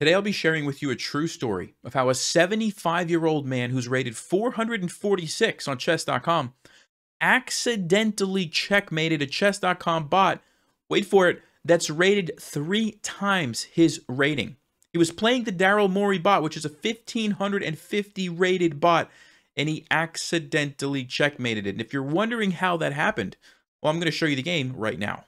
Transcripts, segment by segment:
Today, I'll be sharing with you a true story of how a 75-year-old man who's rated 446 on chess.com accidentally checkmated a chess.com bot, wait for it, that's rated 3 times his rating. He was playing the Daryl Morey bot, which is a 1550 rated bot, and he accidentally checkmated it. And if you're wondering how that happened, well, I'm going to show you the game right now.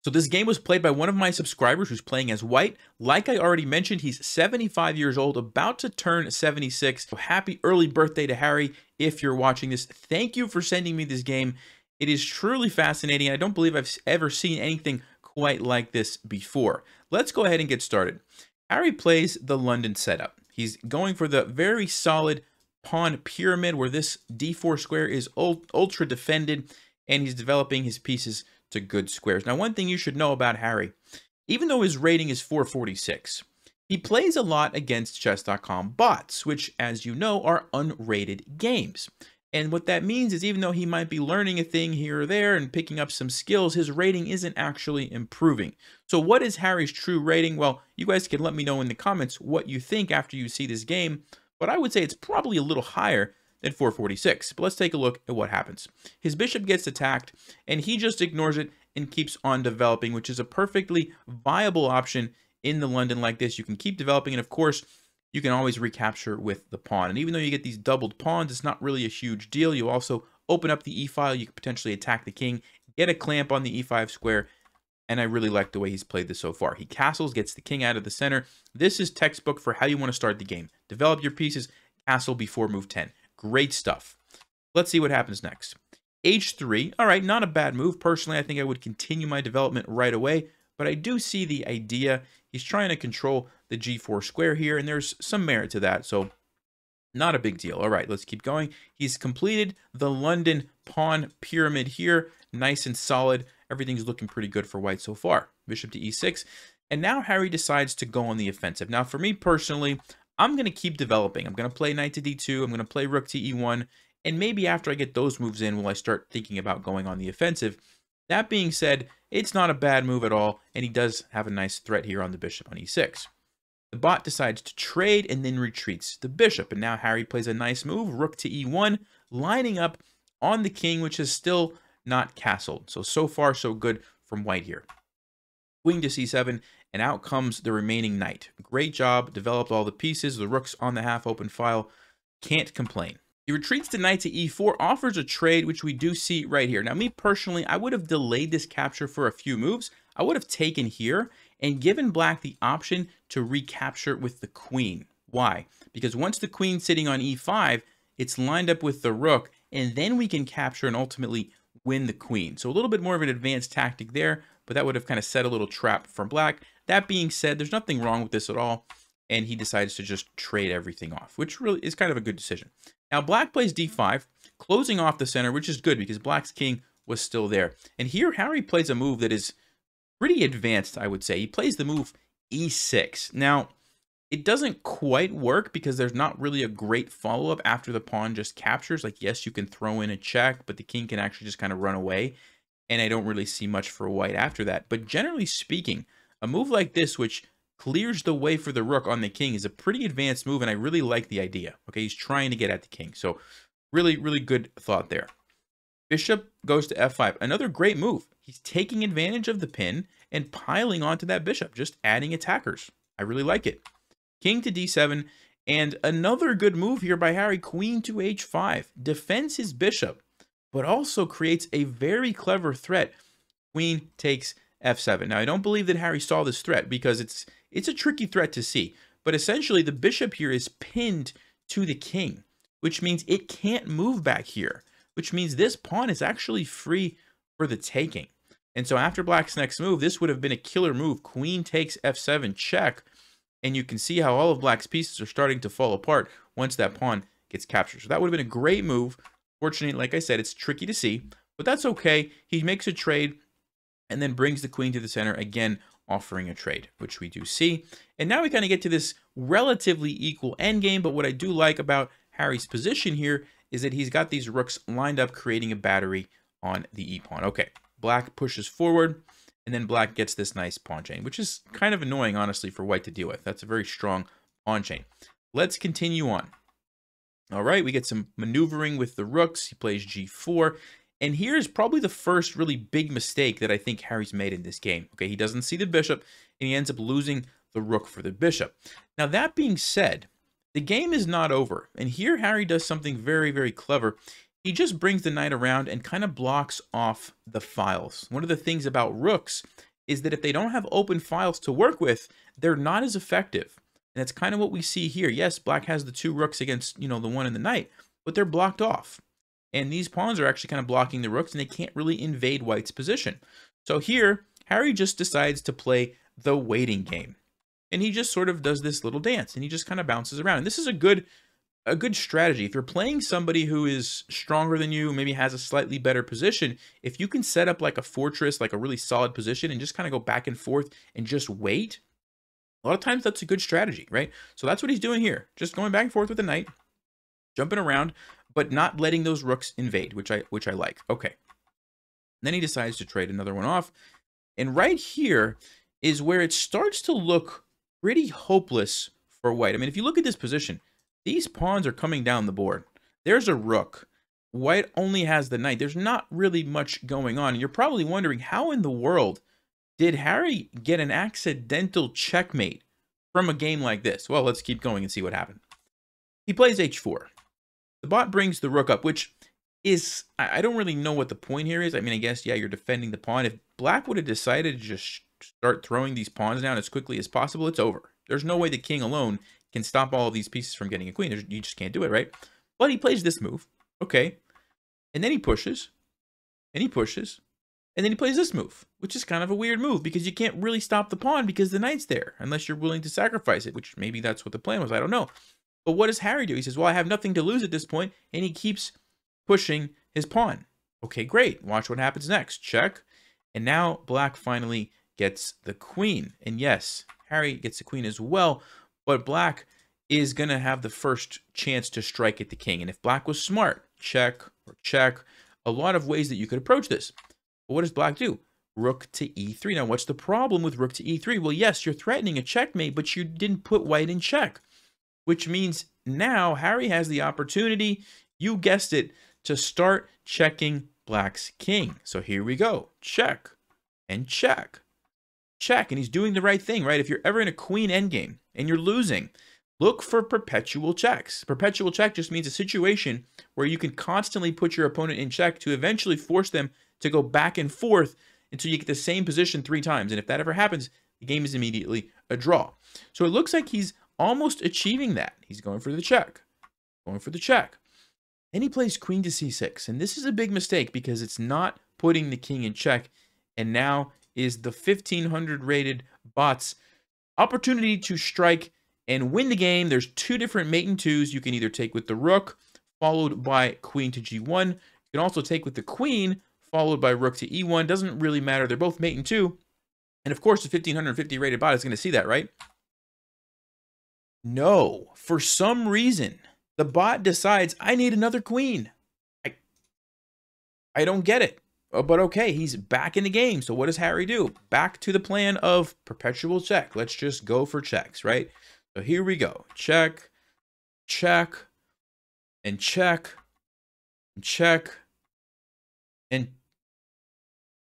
So this game was played by one of my subscribers who's playing as white. Like I already mentioned, he's 75 years old, about to turn 76. So happy early birthday to Harry if you're watching this. Thank you for sending me this game. It is truly fascinating. I don't believe I've ever seen anything quite like this before. Let's go ahead and get started. Harry plays the London setup. He's going for the very solid pawn pyramid where this d4 square is ultra defended, and he's developing his pieces to good squares. Now, one thing you should know about Harry, even though his rating is 446, he plays a lot against chess.com bots, which, as you know, are unrated games. And what that means is even though he might be learning a thing here or there and picking up some skills, his rating isn't actually improving. So what is Harry's true rating? Well, you guys can let me know in the comments what you think after you see this game, but I would say it's probably a little higher than 446. But let's take a look at what happens. His bishop gets attacked, and he just ignores it and keeps on developing, which is a perfectly viable option in the London like this. You can keep developing, and of course, you can always recapture with the pawn. And even though you get these doubled pawns, it's not really a huge deal. You also open up the e-file. You can potentially attack the king, get a clamp on the e5 square, and I really like the way he's played this so far. He castles, gets the king out of the center. This is textbook for how you want to start the game. Develop your pieces, castle before move 10. Great stuff. Let's see what happens next. H3. All right, not a bad move. Personally, I think I would continue my development right away, but I do see the idea. He's trying to control the g4 square here, and there's some merit to that, so not a big deal. All right, let's keep going. He's completed the London pawn pyramid here. Nice and solid. Everything's looking pretty good for white so far. Bishop to e6. And now Harry decides to go on the offensive. Now, for me personally, I'm going to keep developing. I'm going to play knight to d2. I'm going to play rook to e1. And maybe after I get those moves in, will I start thinking about going on the offensive. That being said, it's not a bad move at all. And he does have a nice threat here on the bishop on e6. The bot decides to trade and then retreats the bishop. And now Harry plays a nice move, rook to e1, lining up on the king, which is still not castled. So far, so good from white here. Queen to c7, and out comes the remaining knight. Great job, developed all the pieces, the rook's on the half-open file. Can't complain. He retreats the knight to e4, offers a trade, which we do see right here. Now, me personally, I would have delayed this capture for a few moves. I would have taken here and given black the option to recapture with the queen. Why? Because once the queen's sitting on e5, it's lined up with the rook, and then we can capture and ultimately win the queen. So a little bit more of an advanced tactic there, but that would have kind of set a little trap for black. That being said, there's nothing wrong with this at all, and he decides to just trade everything off, which really is kind of a good decision. Now, black plays d5, closing off the center, which is good because black's king was still there. And here, Harry plays a move that is pretty advanced, I would say. He plays the move e6. Now, it doesn't quite work because there's not really a great follow-up after the pawn just captures. Like, yes, you can throw in a check, but the king can actually just kind of run away. And I don't really see much for white after that. But generally speaking, a move like this, which clears the way for the rook on the king, is a pretty advanced move, and I really like the idea. Okay, he's trying to get at the king. So really, really good thought there. Bishop goes to f5. Another great move. He's taking advantage of the pin and piling onto that bishop, just adding attackers. I really like it. King to d7, and another good move here by Harry, queen to h5. Defends his bishop, but also creates a very clever threat. Queen takes f7. Now, I don't believe that Harry saw this threat because it's a tricky threat to see. But essentially, the bishop here is pinned to the king, which means it can't move back here, which means this pawn is actually free for the taking. And so after black's next move, this would have been a killer move. Queen takes f7 check, and you can see how all of black's pieces are starting to fall apart once that pawn gets captured. So that would have been a great move. Fortunately, like I said, it's tricky to see, but that's okay. He makes a trade and then brings the queen to the center, again offering a trade, which we do see. And now we kind of get to this relatively equal endgame, but what I do like about Harry's position here is that he's got these rooks lined up, creating a battery on the e-pawn. Okay, black pushes forward, And then black gets this nice pawn chain, which is kind of annoying, honestly, for white to deal with. That's a very strong pawn chain. Let's continue on. All right, we get some maneuvering with the rooks. He plays g4. And here's probably the first really big mistake that I think Harry's made in this game. Okay, he doesn't see the bishop, and he ends up losing the rook for the bishop. Now, that being said, the game is not over. And here Harry does something very, very clever. He just brings the knight around and kind of blocks off the files. One of the things about rooks is that if they don't have open files to work with, they're not as effective. And that's kind of what we see here. Yes, black has the 2 rooks against, the 1 and the knight, but they're blocked off. And these pawns are actually kind of blocking the rooks, and they can't really invade white's position. So here, Harry just decides to play the waiting game. And he just sort of does this little dance, and he just kind of bounces around. And this is a good strategy. If you're playing somebody who is stronger than you, maybe has a slightly better position, if you can set up like a fortress, like a really solid position, and just kind of go back and forth and just wait, a lot of times that's a good strategy, right? So that's what he's doing here. Just going back and forth with the knight, jumping around, but not letting those rooks invade, which I like. Okay. And then he decides to trade another one off. And right here is where it starts to look pretty hopeless for white. I mean, if you look at this position, these pawns are coming down the board. There's a rook. White only has the knight. There's not really much going on. And you're probably wondering, how in the world did Harry get an accidental checkmate from a game like this? Well, let's keep going and see what happened. He plays h4. The bot brings the rook up, which is, I don't really know what the point here is. I mean, I guess, yeah, you're defending the pawn. If black would have decided to just start throwing these pawns down as quickly as possible, it's over. There's no way the king alone can stop all of these pieces from getting a queen. You just can't do it, right? But he plays this move. Okay. And then he pushes. And he pushes. And then he plays this move, which is kind of a weird move because you can't really stop the pawn because the knight's there, unless you're willing to sacrifice it, which maybe that's what the plan was. I don't know. But what does Harry do? He says, well, I have nothing to lose at this point, and he keeps pushing his pawn. Okay, great. Watch what happens next. Check. And now black finally gets the queen. And yes, Harry gets the queen as well, but black is going to have the first chance to strike at the king. And if black was smart, check or check, a lot of ways that you could approach this. But what does black do? Rook to e3. Now, what's the problem with rook to e3? Well, yes, you're threatening a checkmate, but you didn't put white in check, which means now Harry has the opportunity, you guessed it, to start checking black's king. So here we go. Check and check. Check. And he's doing the right thing, right? If you're ever in a queen endgame and you're losing, look for perpetual checks. Perpetual check just means a situation where you can constantly put your opponent in check to eventually force them to go back and forth until you get the same position 3 times. And if that ever happens, the game is immediately a draw. So it looks like he's almost achieving that. He's going for the check. Going for the check. Then he plays queen to c6. And this is a big mistake because it's not putting the king in check. And now is the 1500 rated bot's opportunity to strike and win the game. There's 2 different mate in 2s. You can either take with the rook, followed by queen to g1. You can also take with the queen, followed by rook to e1. Doesn't really matter. They're both mate in 2. And of course, the 1550 rated bot is going to see that, right? No. For some reason, the bot decides, I need another queen. I don't get it. But okay, he's back in the game. So what does Harry do? Back to the plan of perpetual check. Let's just go for checks, right? So here we go. Check, check, and check, and check, and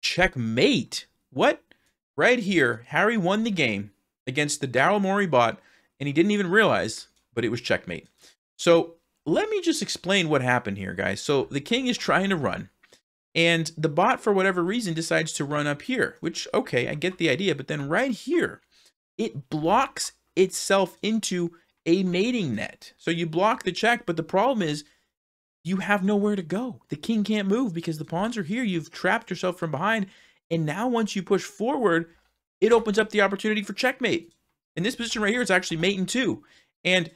checkmate. What? Right here, Harry won the game against the Daryl Morey bot, and he didn't even realize, but it was checkmate. So let me just explain what happened here, guys. So the king is trying to run, and the bot, for whatever reason, decides to run up here, which, okay, I get the idea, but then right here, it blocks itself into a mating net. So you block the check, but the problem is you have nowhere to go. The king can't move because the pawns are here. You've trapped yourself from behind, and now once you push forward, it opens up the opportunity for checkmate. In this position right here, it's actually mate in 2. And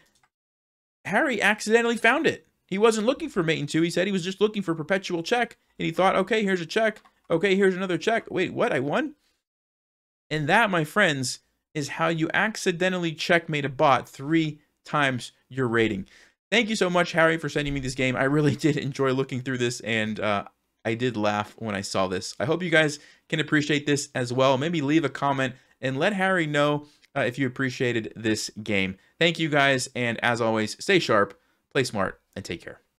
Harry accidentally found it. He wasn't looking for mate in 2. He said he was just looking for perpetual check. And he thought, okay, here's a check. Okay, here's another check. Wait, what? I won? And that, my friends, is how you accidentally checkmate a bot 3 times your rating. Thank you so much, Harry, for sending me this game. I really did enjoy looking through this, and I did laugh when I saw this. I hope you guys can appreciate this as well. Maybe leave a comment and let Harry know if you appreciated this game. Thank you guys, and as always, stay sharp, play smart, and take care.